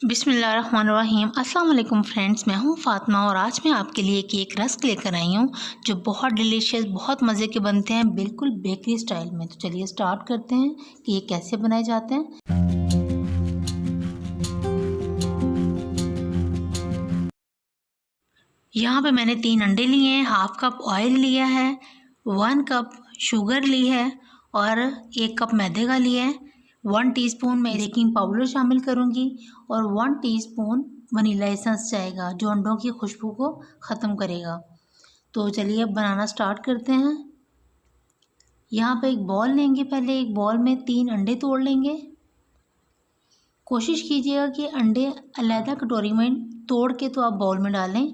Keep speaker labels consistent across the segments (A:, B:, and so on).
A: बिस्मिल्लाहिर्रहमानिर्रहीम। अस्सलाम वालेकुम फ्रेंड्स, मैं हूं फ़ातिमा और आज मैं आपके लिए केक रस्क लेकर आई हूं जो बहुत डिलीशियस, बहुत मज़े के बनते हैं, बिल्कुल बेकरी स्टाइल में। तो चलिए स्टार्ट करते हैं कि ये कैसे बनाए जाते हैं। यहाँ पे मैंने 3 अंडे लिए हैं, हाफ कप ऑयल लिया है, 1 कप शुगर ली है और 1 कप मैदे का लिया है। 1 टीस्पून मैं बेकिंग पाउडर शामिल करूँगी और 1 टीस्पून वनीला एसेंस जाएगा जो अंडों की खुशबू को ख़त्म करेगा। तो चलिए अब बनाना स्टार्ट करते हैं। यहाँ पे एक बॉल लेंगे, पहले एक बॉल में 3 अंडे तोड़ लेंगे। कोशिश कीजिएगा कि अंडे अलग कटोरी में तोड़ के तो आप बाउल में डालें,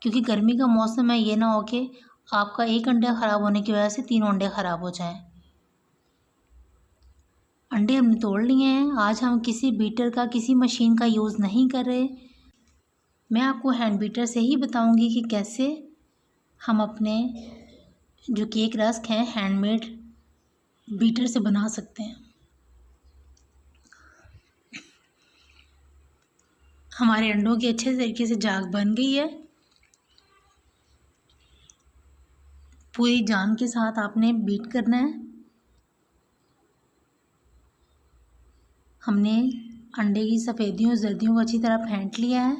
A: क्योंकि गर्मी का मौसम है, ये ना हो कि आपका एक अंडा ख़राब होने की वजह से तीनों अंडे ख़राब हो जाएं। अंडे हमने तोड़ लिए हैं। आज हम किसी बीटर का, किसी मशीन का यूज़ नहीं कर रहे। मैं आपको हैंड बीटर से ही बताऊंगी कि कैसे हम अपने जो केक रस्क हैं हैंडमेड बीटर से बना सकते हैं। हमारे अंडों की अच्छे तरीके से जाग बन गई है। पूरी जान के साथ आपने बीट करना है। हमने अंडे की सफ़ेदियों और जर्दियों को अच्छी तरह फेंट लिया है।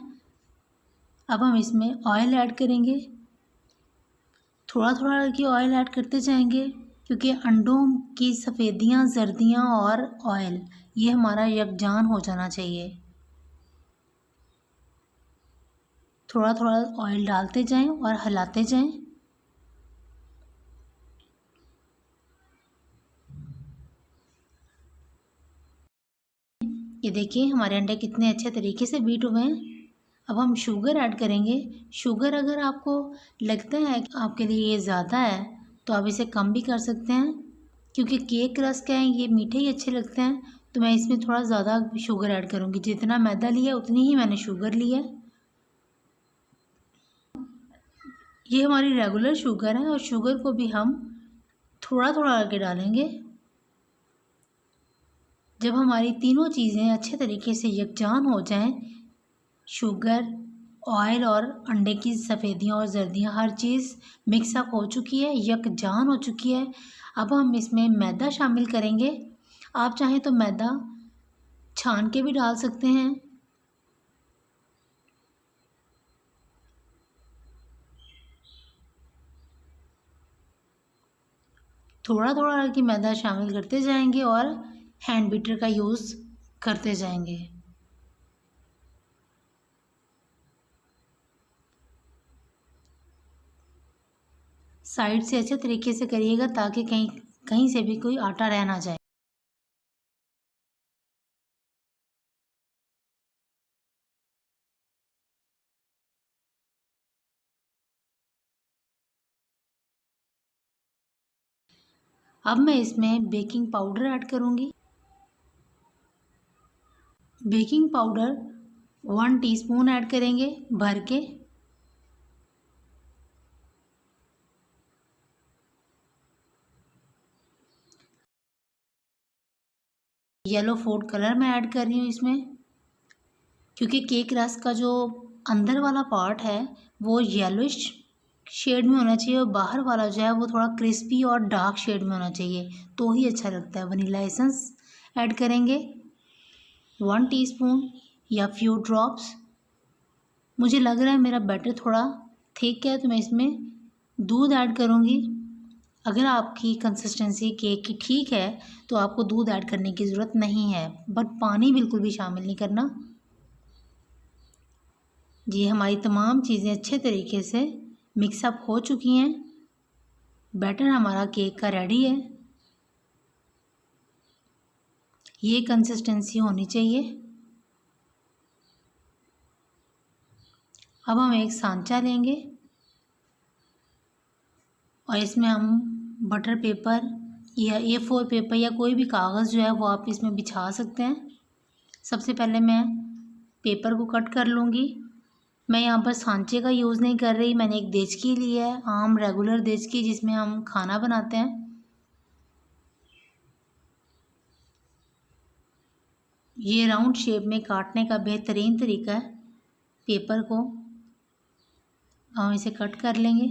A: अब हम इसमें ऑयल ऐड करेंगे। थोड़ा थोड़ा करके ऑयल ऐड करते जाएंगे, क्योंकि अंडों की सफ़ेदियाँ, जर्दियाँ और ऑयल ये हमारा यकजान हो जाना चाहिए। थोड़ा थोड़ा ऑयल डालते जाएं और हिलाते जाएं। ये देखिए हमारे अंडे कितने अच्छे तरीके से बीट हुए हैं। अब हम शुगर ऐड करेंगे। शुगर अगर आपको लगता है कि आपके लिए ये ज़्यादा है तो आप इसे कम भी कर सकते हैं, क्योंकि केक रस्क हैं ये मीठे ही अच्छे लगते हैं। तो मैं इसमें थोड़ा ज़्यादा शुगर ऐड करूँगी। जितना मैदा लिया उतनी ही मैंने शुगर ली है। ये हमारी रेगुलर शुगर है और शुगर को भी हम थोड़ा थोड़ा करके डालेंगे। जब हमारी तीनों चीज़ें अच्छे तरीके से यकजान हो जाएं, शुगर, ऑयल और अंडे की सफ़ेदियाँ और जर्दियाँ हर चीज़ मिक्सअप हो चुकी है, यकजान हो चुकी है। अब हम इसमें मैदा शामिल करेंगे। आप चाहें तो मैदा छान के भी डाल सकते हैं। थोड़ा थोड़ा करके मैदा शामिल करते जाएंगे और हैंड बीटर का यूज़ करते जाएंगे। साइड से अच्छे तरीके से करिएगा ताकि कहीं कहीं से भी कोई आटा रह ना जाए। अब मैं इसमें बेकिंग पाउडर ऐड करूँगी। बेकिंग पाउडर 1 टीस्पून ऐड करेंगे भर के। येलो फूड कलर मैं ऐड कर रही हूँ इसमें, क्योंकि केक रस्क का जो अंदर वाला पार्ट है वो येलोइश शेड में होना चाहिए और बाहर वाला जो है वो थोड़ा क्रिस्पी और डार्क शेड में होना चाहिए, तो ही अच्छा लगता है। वनीला एसेंस ऐड करेंगे 1 टीस्पून या फ्यू ड्रॉप्स। मुझे लग रहा है मेरा बैटर थोड़ा थिक है तो मैं इसमें दूध ऐड करूँगी। अगर आपकी कंसिस्टेंसी केक की ठीक है तो आपको दूध ऐड करने की ज़रूरत नहीं है, बट पानी बिल्कुल भी शामिल नहीं करना। जी हमारी तमाम चीज़ें अच्छे तरीके से मिक्सअप हो चुकी हैं। बैटर हमारा केक का रेडी है। ये कंसिस्टेंसी होनी चाहिए। अब हम एक सांचा लेंगे और इसमें हम बटर पेपर या A4 पेपर या कोई भी कागज़ जो है वो आप इसमें बिछा सकते हैं। सबसे पहले मैं पेपर को कट कर लूँगी। मैं यहाँ पर सांचे का यूज़ नहीं कर रही, मैंने एक देचकी ली है, आम रेगुलर देचकी जिसमें हम खाना बनाते हैं। ये राउंड शेप में काटने का बेहतरीन तरीका है। पेपर को हम इसे कट कर लेंगे।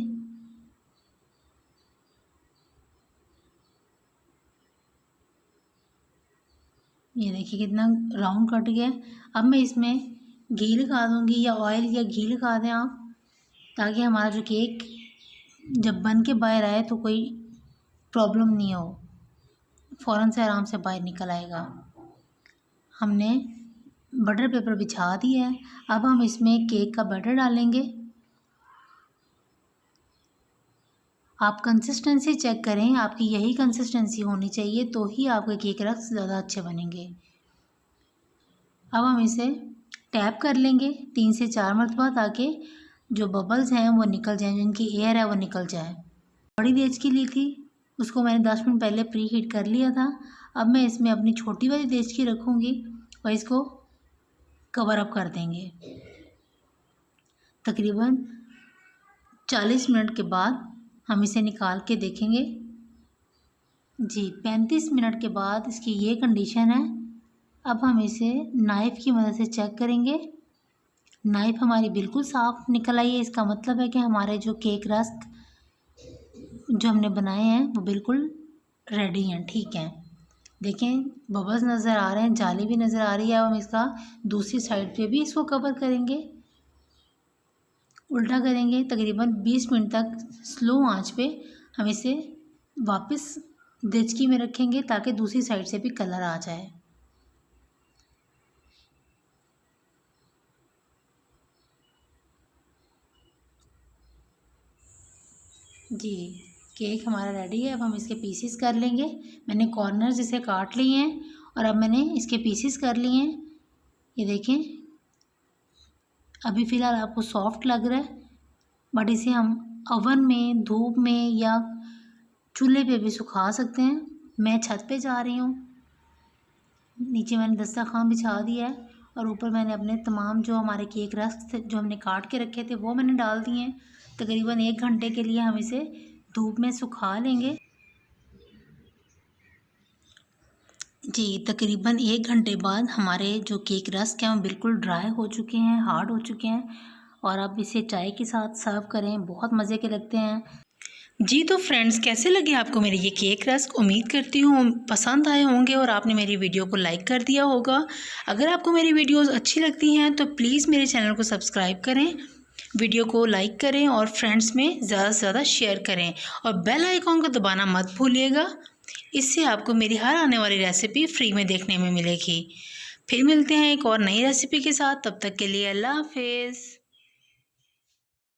A: ये देखिए कितना राउंड कट गया। अब मैं इसमें घी लगा दूंगी, या ऑयल या घी लगा दें आप, ताकि हमारा जो केक जब बन के बाहर आए तो कोई प्रॉब्लम नहीं हो, फ़ौरन से आराम से बाहर निकल आएगा। हमने बटर पेपर बिछा दिया है। अब हम इसमें केक का बैटर डालेंगे। आप कंसिस्टेंसी चेक करें, आपकी यही कंसिस्टेंसी होनी चाहिए, तो ही आपके केक रस्क ज़्यादा अच्छे बनेंगे। अब हम इसे टैप कर लेंगे 3 से 4 मरतबा, ताकि जो बबल्स हैं वो निकल जाएं, जिनकी एयर है वो निकल जाए। बड़ी देज की ली थी, उसको मैंने 10 मिनट पहले प्री हीट कर लिया था। अब मैं इसमें अपनी छोटी वाली देज की रखूँगी और इसको कवर अप कर देंगे। तकरीबन 40 मिनट के बाद हम इसे निकाल के देखेंगे। जी 35 मिनट के बाद इसकी ये कंडीशन है। अब हम इसे नाइफ़ की मदद से चेक करेंगे। नाइफ़ हमारी बिल्कुल साफ़ निकल आई है, इसका मतलब है कि हमारे जो केक रस्क जो हमने बनाए हैं वो बिल्कुल रेडी हैं, ठीक हैं। देखें बबल्स नज़र आ रहे हैं, जाली भी नज़र आ रही है। अब हम इसका दूसरी साइड पे भी इसको कवर करेंगे, उल्टा करेंगे। तकरीबन 20 मिनट तक स्लो आंच पे हम इसे वापस देचकी में रखेंगे, ताकि दूसरी साइड से भी कलर आ जाए। जी केक हमारा रेडी है। अब हम इसके पीसेस कर लेंगे। मैंने कॉर्नर्स इसे काट लिए हैं और अब मैंने इसके पीसेस कर लिए हैं। ये देखें अभी फ़िलहाल आपको सॉफ्ट लग रहा है, बट इसे हम ओवन में, धूप में या चूल्हे पे भी सुखा सकते हैं। मैं छत पे जा रही हूँ, नीचे मैंने दस्तरखान बिछा दिया है और ऊपर मैंने अपने तमाम जो हमारे केक रस्क जो हमने काट के रखे थे वो मैंने डाल दिए हैं। तकरीबन 1 घंटे के लिए हम इसे धूप में सुखा लेंगे। जी तकरीबन 1 घंटे बाद हमारे जो केक रस्क हैं वो बिल्कुल ड्राई हो चुके हैं, हार्ड हो चुके हैं, और अब इसे चाय के साथ सर्व करें, बहुत मज़े के लगते हैं। जी तो फ्रेंड्स, कैसे लगे आपको मेरे ये केक रस्क? उम्मीद करती हूँ पसंद आए होंगे और आपने मेरी वीडियो को लाइक कर दिया होगा। अगर आपको मेरी वीडियोस अच्छी लगती हैं तो प्लीज़ मेरे चैनल को सब्सक्राइब करें, वीडियो को लाइक करें और फ्रेंड्स में ज़्यादा से ज़्यादा शेयर करें, और बेल आइकॉन को दबाना मत भूलिएगा। इससे आपको मेरी हर आने वाली रेसिपी फ्री में देखने में मिलेगी। फिर मिलते हैं एक और नई रेसिपी के साथ, तब तक के लिए अल्लाह हाफिज़।